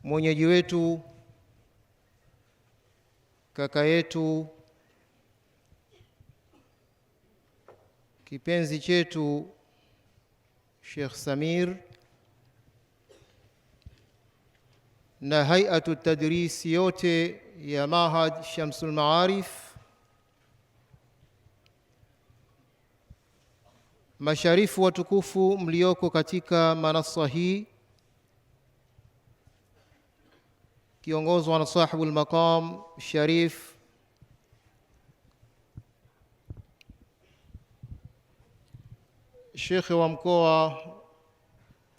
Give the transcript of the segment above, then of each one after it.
mwenyeji wetu, kaka yetu, kipenzi chetu Sheikh Samir na hay'atu tadris yote ya Mahad Shamsul Maarif, masharifu watukufu mlioko katika manasa hii, kiongozwa na sahibul maqam Sharif Sheikh wa mkoa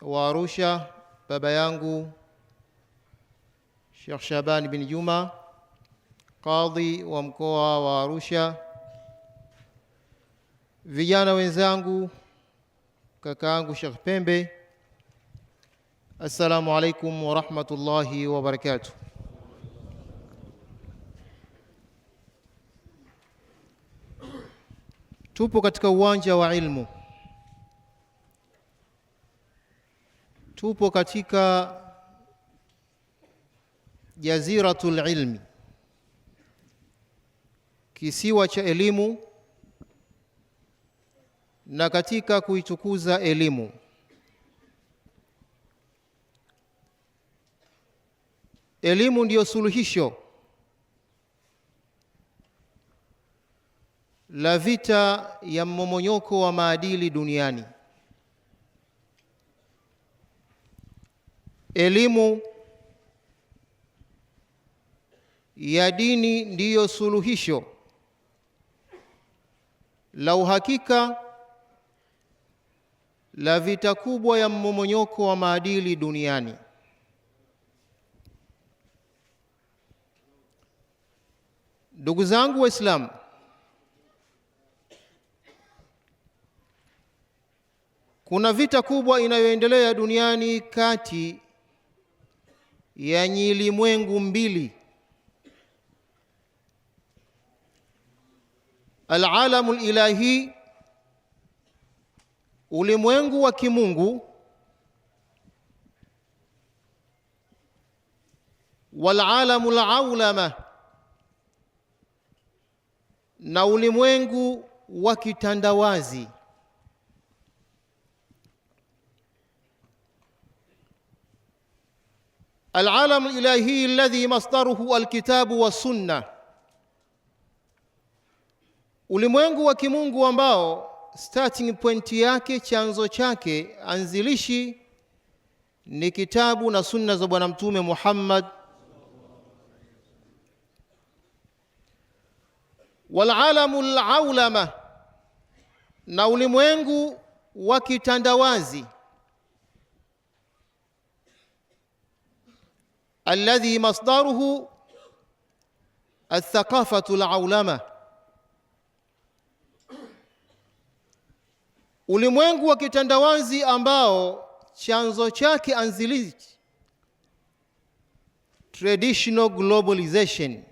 wa Arusha, baba yangu Sheikh Shaban bin Juma, kadhi wa mkoa wa Arusha, vijana wenzangu, kakaangu Sheikh Pembe, assalamu alaikum wa rahmatullahi wa barakatuh. Tupo katika uwanja wa ilmu, tupo katika jaziratul ilmi, kisiwa cha elimu, na katika kuitukuza elimu. Elimu ndiyo suluhisho la vita ya mmomonyoko wa maadili duniani. Elimu ya dini ndiyo suluhisho la uhakika la vita kubwa ya mmomonyoko wa maadili duniani. Ndugu zangu Waislamu, kuna vita kubwa inayoendelea duniani kati ya nyilimwengu mbili, al-alamul ilahi, ulimwengu wa kimungu, wal-alamul aulama, na ulimwengu wa kitandawazi. العالم الإلهي الذي مصدره الكتاب والسنة، ulimwengu wa kimungu ambao starting point yake, chanzo chake, anzilishi ni kitabu na sunna za Bwana Mtume Muhammad. Wal-alamul aulama, na ulimwengu wa kitandawazi, alladhi masdaruhu athaqafatu al-aulama, ulimwengu wa kitandawazi ambao chanzo chake anzilishi traditional globalization,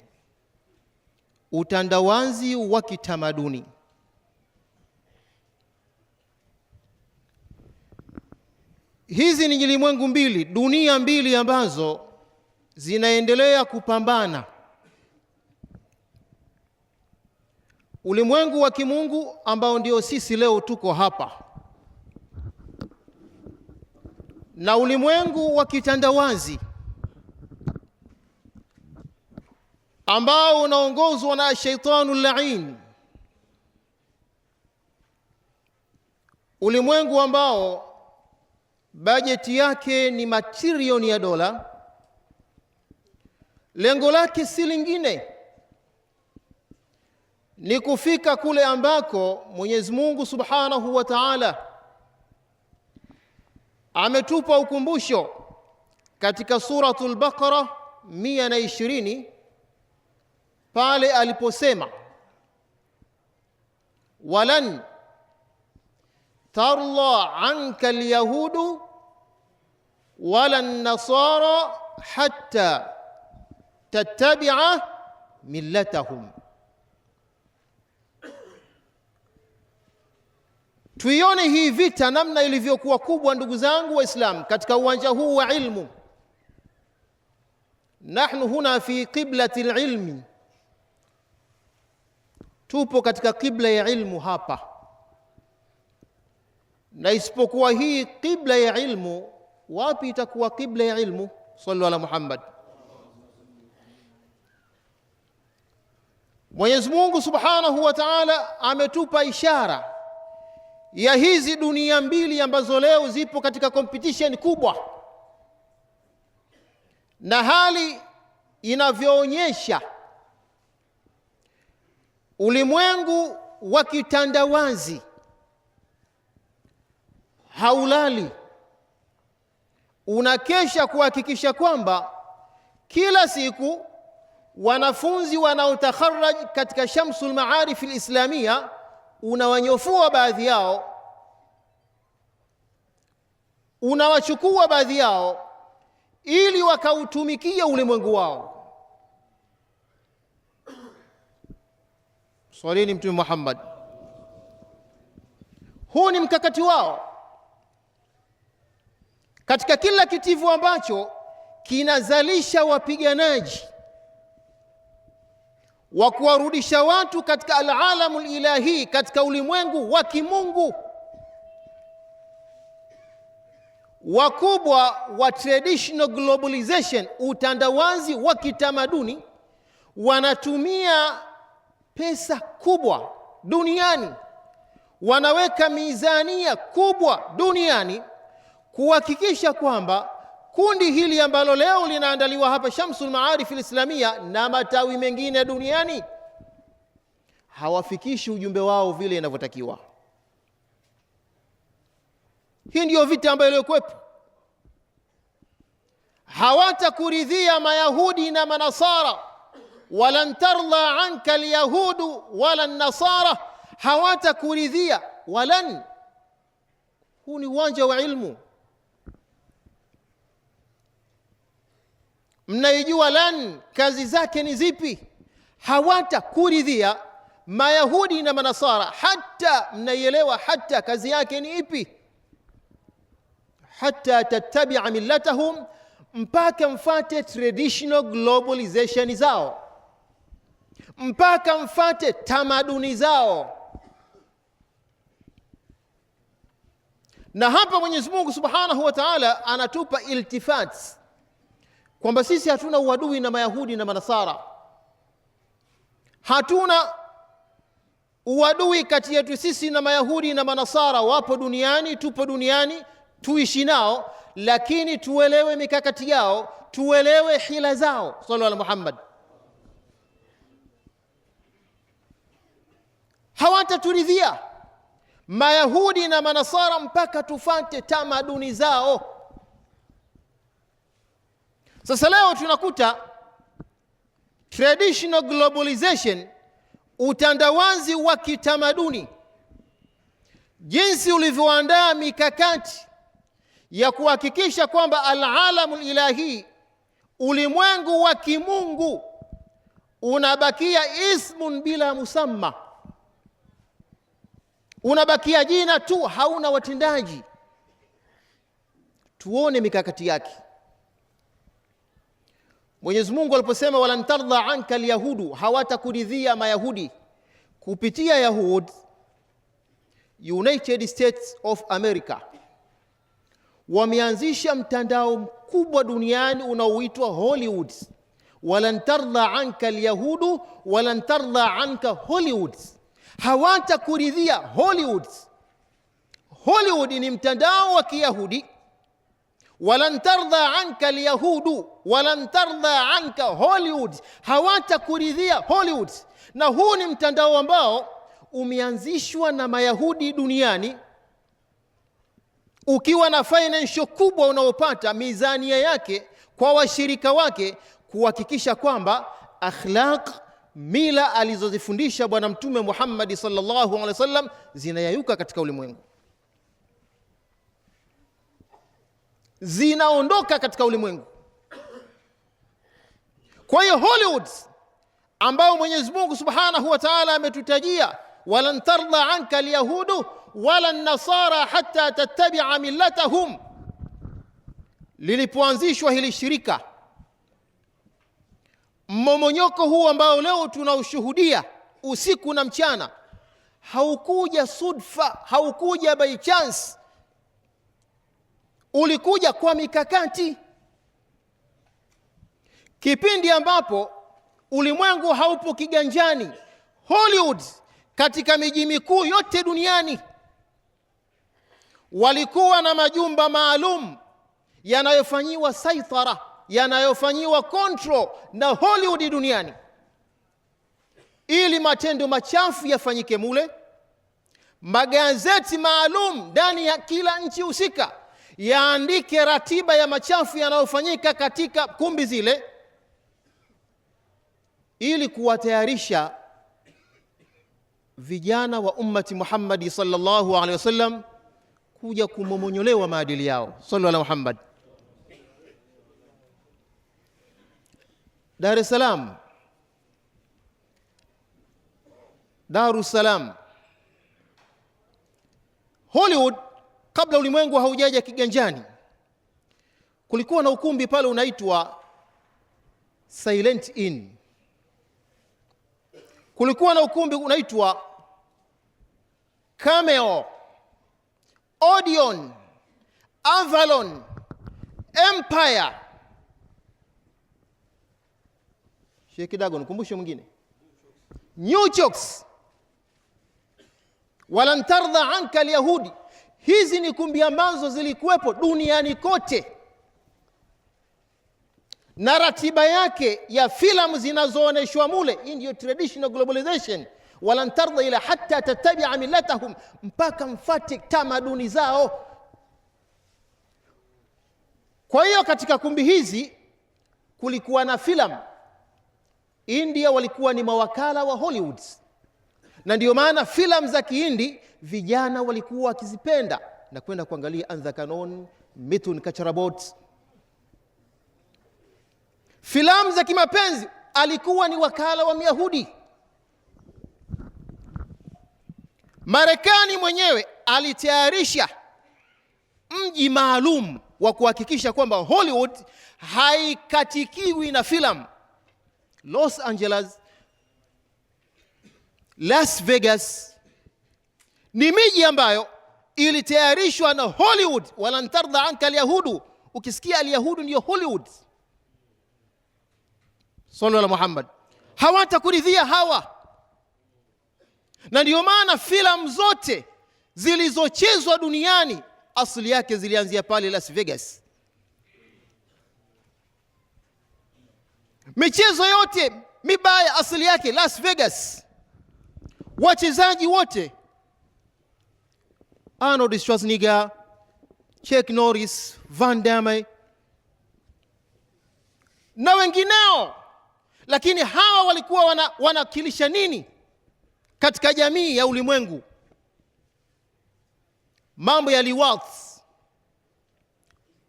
utandawazi wa kitamaduni. Hizi ni ulimwengu mbili, dunia mbili ambazo zinaendelea kupambana. Ulimwengu wa kimungu ambao ndio sisi leo tuko hapa, na ulimwengu wa kitandawazi ambao unaongozwa na shaitanu lain, ulimwengu ambao bajeti yake ni matrilioni ya dola. Lengo lake si lingine, ni kufika kule ambako Mwenyezi Mungu Subhanahu wa Ta'ala ametupa ukumbusho katika suratul Baqara 120, pale aliposema walan tarla anka alyahudu wala nasara hatta tattabi'a millatahum. Tuione hii vita namna ilivyokuwa kubwa, ndugu zangu Waislamu, katika uwanja huu wa ilmu. nahnu huna fi qiblati alilmi, tupo katika qibla ya ilmu hapa, na isipokuwa hii qibla ya ilmu, wapi itakuwa qibla ya ilmu? Sallu ala Muhammad. Mwenyezi Mungu Subhanahu wa Ta'ala ametupa ishara ya hizi dunia mbili ambazo leo zipo katika competition kubwa, na hali inavyoonyesha ulimwengu wa kitandawazi haulali, unakesha kuhakikisha kwamba kila siku wanafunzi wanaotakharaj katika Shamsul Maarif Alislamia unawanyofua baadhi yao, unawachukua baadhi yao ili wakautumikia ulimwengu wao. Swalini Mtume Muhammad. Huu ni mkakati wao katika kila kitivu ambacho kinazalisha wapiganaji wa kuwarudisha watu katika alalamul ilahi, katika ulimwengu wa kimungu. Wakubwa wa traditional globalization, utandawazi wa kitamaduni, wanatumia pesa kubwa duniani, wanaweka mizania kubwa duniani kuhakikisha kwamba kundi hili ambalo leo linaandaliwa hapa Shamsul Maarif Alislamia na matawi mengine duniani hawafikishi ujumbe wao vile inavyotakiwa. Hii ndiyo vita ambayo iliyokuwepo. Hawatakuridhia Mayahudi na Manasara, walan tarda anka alyahudu wala nasara, hawatakuridhia walan. Huu ni uwanja wa ilmu. Mnaijua lan kazi zake ni zipi? Hawatakuridhia Mayahudi na Manasara, hata mnaielewa hata kazi yake ni ipi? Hata tattabi'a millatahum, mpaka mfate traditional globalization zao, mpaka mfate tamaduni zao. Na hapa Mwenyezi Mungu Subhanahu wa Ta'ala anatupa iltifat kwamba sisi hatuna uadui na Mayahudi na Manasara, hatuna uadui kati yetu sisi na Mayahudi na Manasara. Wapo duniani, tupo duniani, tuishi nao, lakini tuelewe mikakati yao, tuelewe hila zao. Sallallahu ala Muhammad. Hawataturidhia Mayahudi na Manasara mpaka tufate tamaduni zao. Sasa leo tunakuta traditional globalization, utandawazi wa kitamaduni, jinsi ulivyoandaa mikakati ya kuhakikisha kwamba alalamul ilahi, ulimwengu wa kimungu, unabakia ismun bila musamma, unabakia jina tu, hauna watendaji. Tuone mikakati yake. Mwenyezi Mungu aliposema walan tarda anka alyahudu, hawatakuridhia Mayahudi, kupitia Yahud, United States of America wameanzisha mtandao mkubwa duniani unaoitwa Hollywood. Walan tarda anka alyahudu walan tarda anka Hollywood, hawatakuridhia Hollywood. Hollywood ni mtandao wa Kiyahudi. Walan tarda anka alyahudu walan tarda anka Hollywood, hawatakuridhia Hollywood. Na huu ni mtandao ambao umeanzishwa na Mayahudi duniani, ukiwa na financial kubwa unaopata mizania yake kwa washirika wake kuhakikisha kwamba akhlaq, mila alizozifundisha Bwana Mtume Muhammad sallallahu alaihi wasallam zinayayuka katika ulimwengu, zinaondoka katika ulimwengu. Kwa hiyo Hollywood ambao Mwenyezi Mungu Subhanahu wa Ta'ala ametutajia walan tarda anka alyahudu wala nasara hatta tattabi'a millatahum, lilipoanzishwa hili shirika Mmomonyoko huu ambao leo tunaushuhudia usiku na mchana haukuja sudfa, haukuja by chance, ulikuja kwa mikakati. Kipindi ambapo ulimwengu haupo kiganjani, Hollywood katika miji mikuu yote duniani walikuwa na majumba maalum yanayofanyiwa saitara, yanayofanyiwa control na Hollywood duniani, ili matendo machafu yafanyike mule. Magazeti maalum ndani ya kila nchi husika yaandike ratiba ya machafu yanayofanyika katika kumbi zile, ili kuwatayarisha vijana wa ummati Muhammad sallallahu alaihi wasallam kuja kumomonyolewa maadili yao. Sallu ala Muhammad. Dar es Salaam, Darus Salam, Hollywood, kabla ulimwengu haujaja kiganjani, kulikuwa na ukumbi pale unaitwa Silent Inn. Kulikuwa na ukumbi unaitwa Cameo, Odeon, Avalon, Empire. Sheikh Dago, nikumbushe mwingine. New Jokes, walan tardha anka alyahudi. Hizi ni kumbi ambazo zilikuwepo duniani kote, na ratiba yake ya filamu zinazooneshwa mule, hii ndio traditional globalization. Walan tardha ila hatta tattabi'a millatahum, mpaka mfate tamaduni zao. Kwa hiyo katika kumbi hizi kulikuwa na filamu. India walikuwa ni mawakala wa Hollywood, na ndio maana filamu za Kihindi vijana walikuwa wakizipenda na kwenda kuangalia Andha Kanon, Mithun Kacharabot. Filamu za kimapenzi alikuwa ni wakala wa Myahudi. Marekani mwenyewe alitayarisha mji maalum wa kuhakikisha kwamba Hollywood haikatikiwi na filamu. Los Angeles, Las Vegas ni miji ambayo ilitayarishwa na Hollywood. Walan tardha anka alyahudu, ukisikia alyahudu ndio Hollywood. Sallu ala Muhammad. Hawatakuridhia hawa, na ndio maana filamu zote zilizochezwa duniani asili yake zilianzia pale Las Vegas. Michezo yote mibaya asili yake Las Vegas. Wachezaji wote, Arnold Schwarzenegger, Chuck Norris, Van Damme na wengineo. Lakini hawa walikuwa wanakilisha nini katika jamii ya ulimwengu? Mambo ya liwat,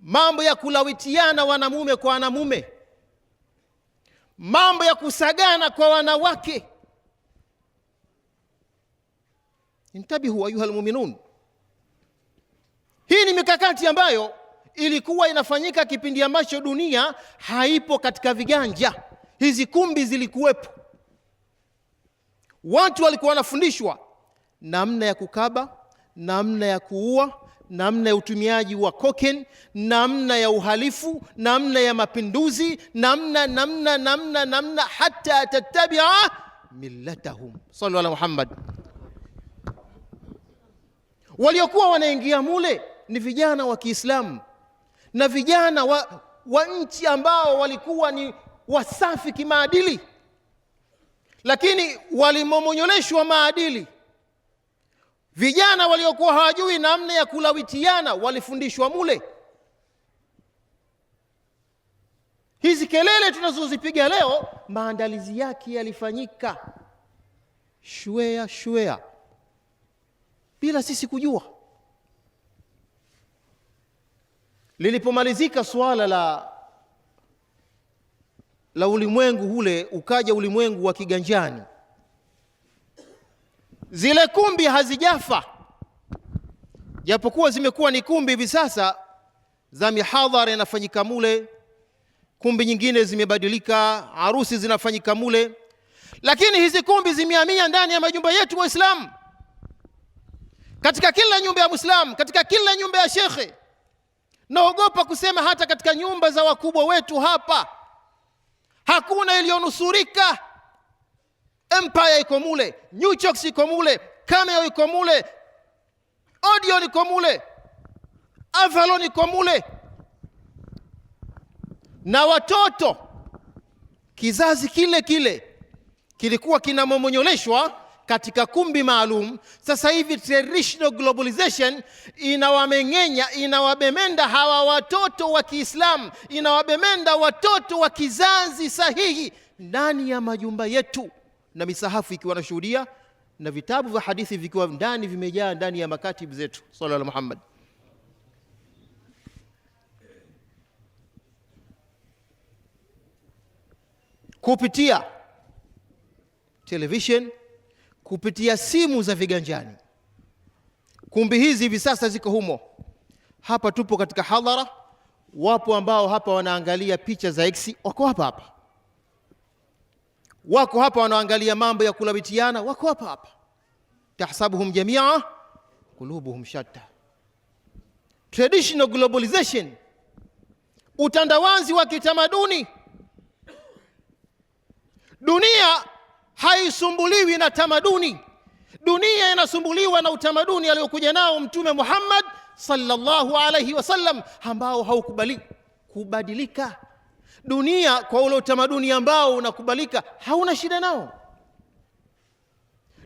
mambo ya kulawitiana wanamume kwa wanamume, mambo ya kusagana kwa wanawake. Intabihu ayuha almu'minun. Hii ni mikakati ambayo ilikuwa inafanyika kipindi ambacho dunia haipo katika viganja. Hizi kumbi zilikuwepo. Watu walikuwa wanafundishwa namna ya kukaba, namna ya kuua, namna ya utumiaji wa cocaine, namna ya uhalifu, namna ya mapinduzi, namna hata tattabi'a millatahum. Sallu ala Muhammad. Waliokuwa wanaingia mule ni vijana wa Kiislamu na vijana wa nchi ambao walikuwa ni wasafi kimaadili, lakini walimomonyoleshwa maadili. Vijana waliokuwa hawajui namna ya kulawitiana walifundishwa mule. Hizi kelele tunazozipiga leo, maandalizi yake yalifanyika shwea bila sisi kujua. Lilipomalizika swala la ulimwengu ule, ukaja ulimwengu wa kiganjani. Zile kumbi hazijafa, japokuwa zimekuwa ni kumbi hivi sasa za mihadhara inafanyika mule, kumbi nyingine zimebadilika, harusi zinafanyika mule, lakini hizi kumbi zimehamia ndani ya majumba yetu Waislamu, katika kila nyumba ya Muislamu, katika kila nyumba ya shekhe. Naogopa kusema hata katika nyumba za wakubwa wetu hapa hakuna iliyonusurika. Empire iko mule, New Chox iko mule, Cameo iko mule, Odeon iko mule, Avalon iko mule, na watoto kizazi kile kile kilikuwa kinamomonyoleshwa katika kumbi maalum. Sasa hivi traditional globalization inawamengenya, inawabemenda hawa watoto wa Kiislamu, inawabemenda watoto wa kizazi sahihi ndani ya majumba yetu, na misahafu ikiwa nashuhudia, na vitabu vya hadithi vikiwa ndani vimejaa ndani ya makatibu zetu. Sallallahu alaihi Muhammad. Kupitia television, kupitia simu za viganjani, kumbi hizi hivi sasa ziko humo. Hapa tupo katika hadhara, wapo ambao hapa wanaangalia picha za X, wako hapa. Wako hapa wanaangalia mambo ya kulabitiana, wako hapa. Tahsabuhum jamia qulubuhum shatta. Traditional globalization, utandawazi wa kitamaduni. Dunia haisumbuliwi na tamaduni, dunia inasumbuliwa na utamaduni aliokuja nao Mtume Muhammad sallallahu alayhi wasallam, ambao haukubali kubadilika. Dunia kwa ule utamaduni ambao unakubalika hauna shida nao.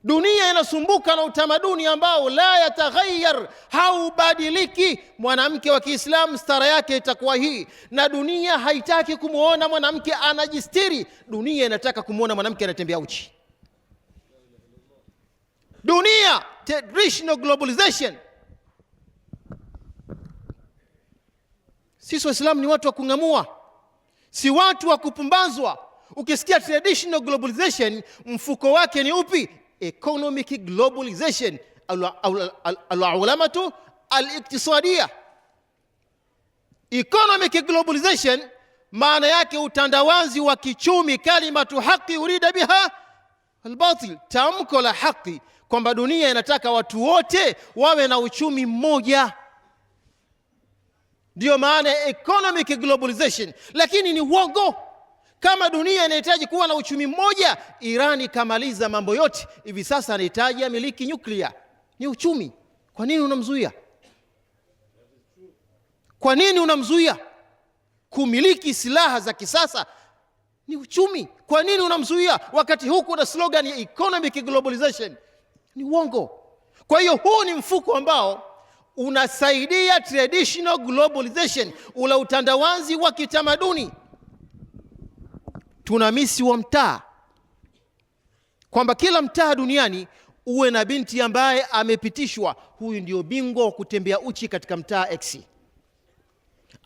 Dunia inasumbuka na utamaduni ambao la yataghayyar, haubadiliki. Mwanamke wa Kiislamu stara yake itakuwa hii, na dunia haitaki kumuona mwanamke anajistiri. Dunia inataka kumuona mwanamke anatembea uchi. Dunia, traditional globalization. Sisi Waislamu ni watu wa kungamua, si watu wa kupumbazwa. Ukisikia traditional globalization, mfuko wake ni upi? Economic globalization, al-ulamatu al-iktisadiyya. Economic globalization maana yake utandawazi wa kichumi, kalimatu haqi urida biha al-batil, tamko la haki kwamba dunia inataka watu wote wawe na uchumi mmoja. Ndio maana economic globalization, lakini ni uongo. Kama dunia inahitaji kuwa na uchumi mmoja, Irani kamaliza mambo yote, hivi sasa anahitaji amiliki nyuklia. Ni uchumi. Kwa nini unamzuia? Kwa nini unamzuia kumiliki silaha za kisasa? Ni uchumi. Kwa nini unamzuia wakati huku na slogan ya economic globalization? Ni uongo. Kwa hiyo huu ni mfuko ambao unasaidia traditional globalization, ula utandawazi wa kitamaduni. Tuna misi wa mtaa, kwamba kila mtaa duniani uwe na binti ambaye amepitishwa, huyu ndio bingwa wa kutembea uchi katika mtaa X.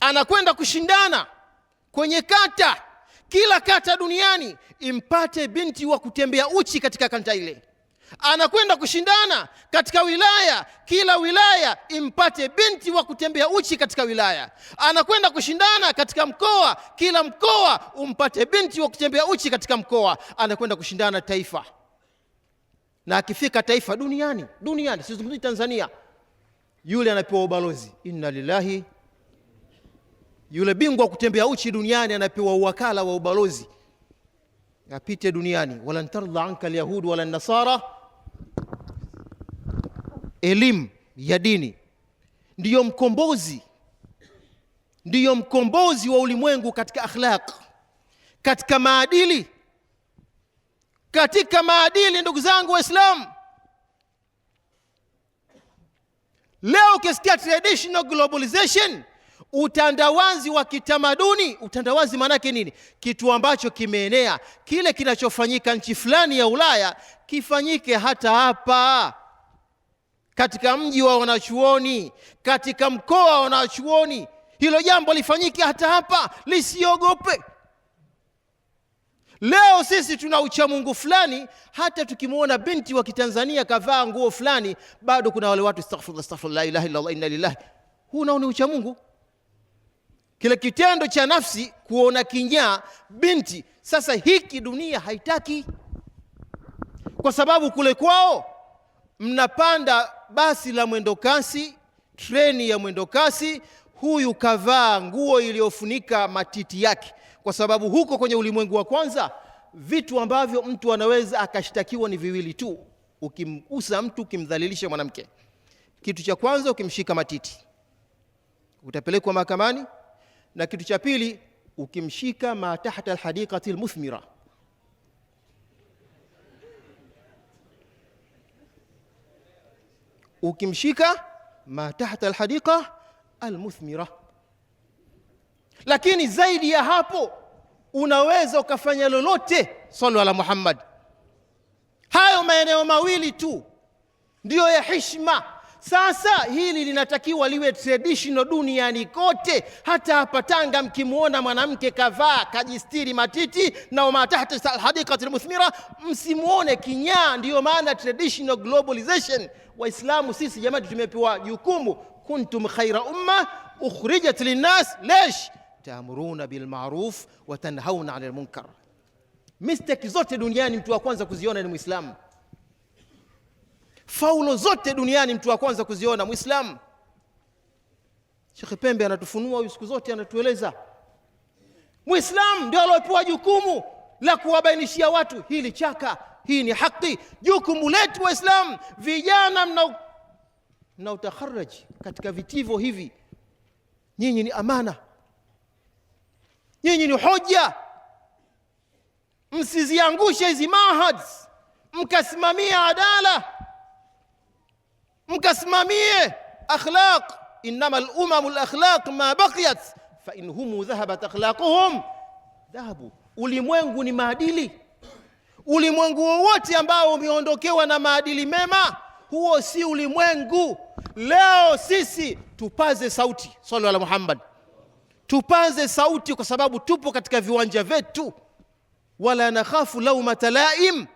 Anakwenda kushindana kwenye kata, kila kata duniani impate binti wa kutembea uchi katika kata ile. Anakwenda kushindana katika wilaya, kila wilaya impate binti wa kutembea uchi katika wilaya. Anakwenda kushindana katika mkoa, kila mkoa umpate binti wa kutembea uchi katika mkoa. Anakwenda kushindana taifa, na akifika taifa duniani, sizungumzi Tanzania, yule anapewa ubalozi. Inna lillahi. Yule bingwa wa kutembea uchi duniani anapewa uwakala wa ubalozi, apite duniani. Walan tarda anka alyahud wala nasara. Elimu ya dini ndiyo mkombozi wa ulimwengu katika akhlaq, katika maadili. Ndugu zangu Waislamu, leo ukisikia traditional globalization, utandawazi wa kitamaduni. Utandawazi maana yake nini? Kitu ambacho kimeenea, kile kinachofanyika nchi fulani ya Ulaya kifanyike hata hapa, katika mji wa wanachuoni, katika mkoa wa wanachuoni. Hilo jambo lifanyike hata hapa, lisiogope. Leo sisi tuna uchamungu fulani, hata tukimuona binti wa Kitanzania kavaa nguo fulani, bado kuna wale watu astaghfirullah, la ilaha illa Allah, inna lillahi. Huu nao ni uchamungu. kile kitendo cha nafsi kuona kinyaa binti. Sasa hiki dunia haitaki, kwa sababu kule kwao mnapanda basi la mwendo kasi, treni ya mwendo kasi, huyu kavaa nguo iliyofunika matiti yake, kwa sababu huko kwenye ulimwengu wa kwanza vitu ambavyo mtu anaweza akashtakiwa ni viwili tu. Ukimgusa mtu, ukimdhalilisha mwanamke, kitu cha kwanza ukimshika matiti utapelekwa mahakamani, na kitu cha pili ukimshika ma tahta alhadiqati almuthmira. Ukimshika ma tahta alhadiqa almuthmira. Lakini zaidi ya hapo unaweza ukafanya lolote. Sallu ala Muhammad. Hayo maeneo mawili tu ndio ya heshima. Sasa hili linatakiwa liwe traditional duniani kote. Hata hapa Tanga mkimuona mwanamke kavaa kajistiri matiti na ma tahta alhadiqati almuthmira, msimuone kinyaa. Ndio maana traditional globalization. Waislamu sisi jamani tumepewa jukumu, kuntum khaira umma ukhrijat linnas lesh ta'muruna bil ma'ruf wa tanhauna 'anil munkar. Mistake zote duniani mtu wa kwanza kuziona ni Muislamu. Faulo zote duniani mtu wa kwanza kuziona Muislamu. Sheikh Pembe anatufunua huyu siku zote, anatueleza Muislamu ndio aliyopewa jukumu la kuwabainishia watu hili chaka, hii ni haki. Jukumu letu Waislamu, vijana mnaotakharaj katika vitivo hivi, nyinyi ni amana, nyinyi ni hoja. Msiziangushe hizi mahads, mkasimamia adala, mkasimamie akhlaq. Innama al-umamu al-akhlaq ma baqiyat fa inhum dhahabat akhlaquhum dhahabu. Ulimwengu ni maadili. Ulimwengu wowote ambao umeondokewa na maadili mema, huo si ulimwengu. Leo sisi tupaze sauti, sallu ala Muhammad, tupaze sauti, kwa sababu tupo katika viwanja vyetu. Wala nakhafu laumata laim.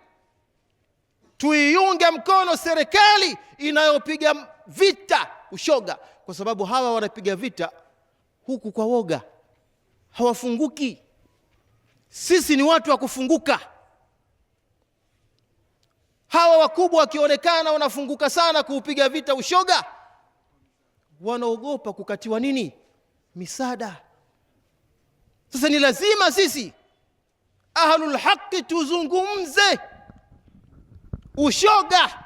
Tuiunge mkono serikali inayopiga vita ushoga, kwa sababu hawa wanapiga vita huku kwa woga, hawafunguki. Sisi ni watu wa kufunguka. Hawa wakubwa wakionekana wanafunguka sana kuupiga vita ushoga, wanaogopa kukatiwa nini? Misaada. Sasa ni lazima sisi ahlul haqi tuzungumze ushoga.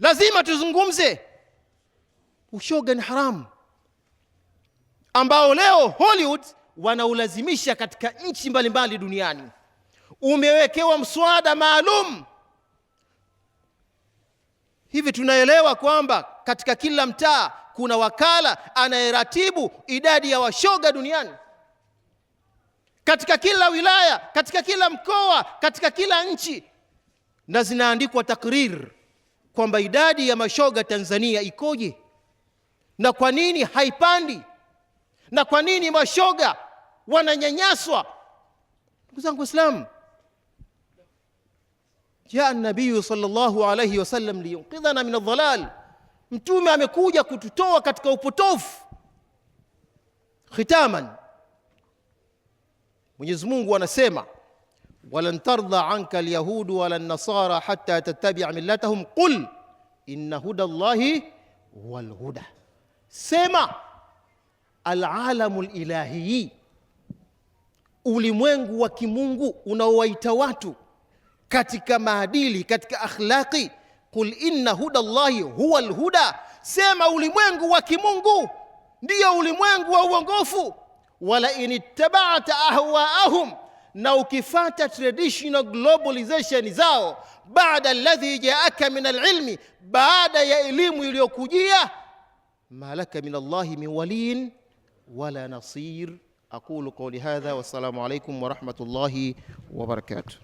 Lazima tuzungumze ushoga ni haramu, ambao leo Hollywood wanaulazimisha katika nchi mbalimbali duniani. Umewekewa mswada maalum. Hivi tunaelewa kwamba katika kila mtaa kuna wakala anayeratibu idadi ya washoga duniani. Katika kila wilaya, katika kila mkoa, katika kila nchi, na zinaandikwa takrir kwamba idadi ya mashoga Tanzania ikoje, na kwa nini haipandi, na kwa nini mashoga wananyanyaswa. Ndugu zangu Waislamu, jaa an-nabii sallallahu alayhi wasallam liyunqidhana min adh-dhalal. Mtume amekuja kututoa katika upotofu. Khitaman, Mwenyezi Mungu anasema walan tardha anka al-yahudu wala an-nasara hatta tattabi'a millatahum qul inna hudallahi huwal huda. Sema al-alamu al-ilahi, ulimwengu wa kimungu unaowaita watu katika maadili, katika akhlaqi. Qul inna hudallahi huwal huda. Sema ulimwengu wa kimungu ndio ulimwengu wa uongofu. Wala inittaba'ta ahwaahum, na ukifata traditional globalization zao, baada alladhi ja'aka min alilmi, baada ya elimu iliyokujia, malaka min Allahi min waliyin wala nasir. aqulu qawli hadha, wassalamu alaykum wa rahmatullahi wa barakatuh.